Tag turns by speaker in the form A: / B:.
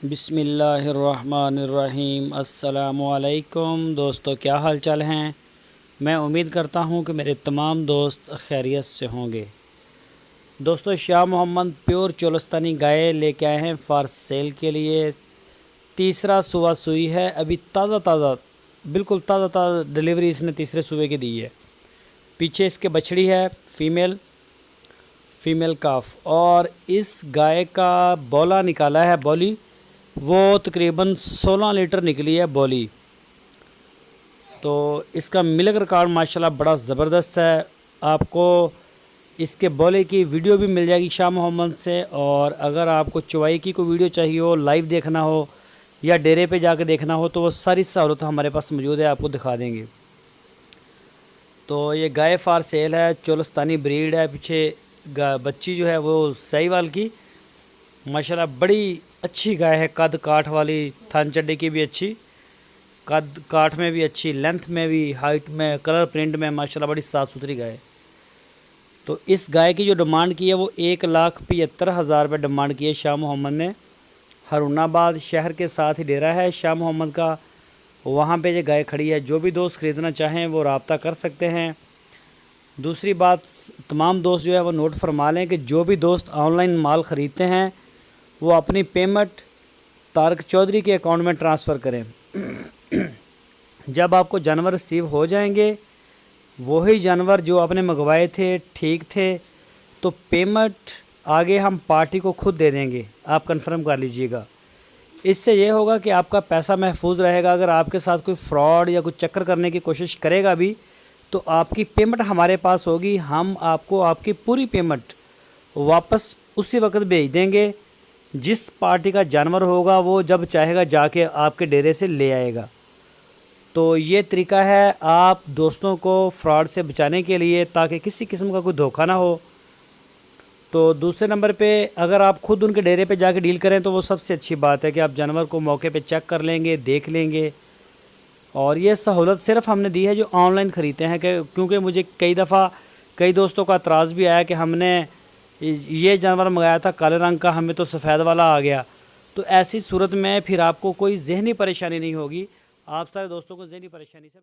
A: बिस्मिल्लाहिर्रहमानिर्रहीम। अस्सलामुअलैकुम दोस्तों, क्या हाल चाल हैं। मैं उम्मीद करता हूं कि मेरे तमाम दोस्त खैरियत से होंगे। दोस्तों, शाह मोहम्मद प्योर चोलस्तानी गाय लेके आए हैं फॉर सेल के लिए। तीसरा सुबह सुई है, अभी ताज़ा बिल्कुल ताज़ा डिलीवरी इसने तीसरे सुबह की दी है। पीछे इसके बछड़ी है, फीमेल काफ, और इस गाय का बौला निकाला है, बौली वो तकरीबन 16 लीटर निकली है बौली। तो इसका मिल्क रिकॉर्ड माशाल्लाह बड़ा ज़बरदस्त है। आपको इसके बौले की वीडियो भी मिल जाएगी शाह मोहम्मद से। और अगर आपको चवाई की कोई वीडियो चाहिए हो, लाइव देखना हो या डेरे पे जाकर देखना हो, तो वो सारी सहूलत हमारे पास मौजूद है, आपको दिखा देंगे। तो ये गाय फार सेल है, चोलस्तानी ब्रीड है। पीछे बच्ची जो है वो साहिवाल की माशाल्लाह बड़ी अच्छी गाय है। कद काठ वाली, थान चड्डी की भी अच्छी, कद काठ में भी अच्छी, लेंथ में भी, हाइट में, कलर प्रिंट में माशाल्लाह बड़ी साफ़ सुथरी गाय है। तो इस गाय की जो डिमांड की है वो 1,75,000 रुपये डिमांड की है शाह मोहम्मद ने। हरूनाबाद शहर के साथ ही डेरा है शाह मोहम्मद का, वहाँ पे ये गाय खड़ी है। जो भी दोस्त ख़रीदना चाहें वो रब्ता कर सकते हैं। दूसरी बात, तमाम दोस्त जो है वो नोट फरमा लें कि जो भी दोस्त ऑनलाइन माल ख़रीदते हैं वो अपनी पेमेंट तारक चौधरी के अकाउंट में ट्रांसफ़र करें। जब आपको जानवर रिसीव हो जाएंगे, वही जानवर जो आपने मंगवाए थे ठीक थे, तो पेमेंट आगे हम पार्टी को खुद दे देंगे, आप कंफर्म कर लीजिएगा। इससे ये होगा कि आपका पैसा महफूज रहेगा। अगर आपके साथ कोई फ्रॉड या कुछ चक्कर करने की कोशिश करेगा भी, तो आपकी पेमेंट हमारे पास होगी। हम आपको आपकी पूरी पेमेंट वापस उसी वक्त भेज देंगे। जिस पार्टी का जानवर होगा वो जब चाहेगा जाके आपके डेरे से ले आएगा। तो ये तरीका है आप दोस्तों को फ्रॉड से बचाने के लिए, ताकि किसी किस्म का कोई धोखा ना हो। तो दूसरे नंबर पे, अगर आप खुद उनके डेरे पे जाके डील करें तो वो सबसे अच्छी बात है कि आप जानवर को मौके पे चेक कर लेंगे, देख लेंगे। और ये सहूलत सिर्फ हमने दी है जो ऑनलाइन ख़रीदते हैं, क्योंकि मुझे कई दफ़ा कई दोस्तों का एतराज़ भी आया कि हमने ये जानवर मंगाया था काले रंग का, हमें तो सफ़ेद वाला आ गया। तो ऐसी सूरत में फिर आपको कोई ज़हनी परेशानी नहीं होगी। आप सारे दोस्तों को ज़हनी परेशानी से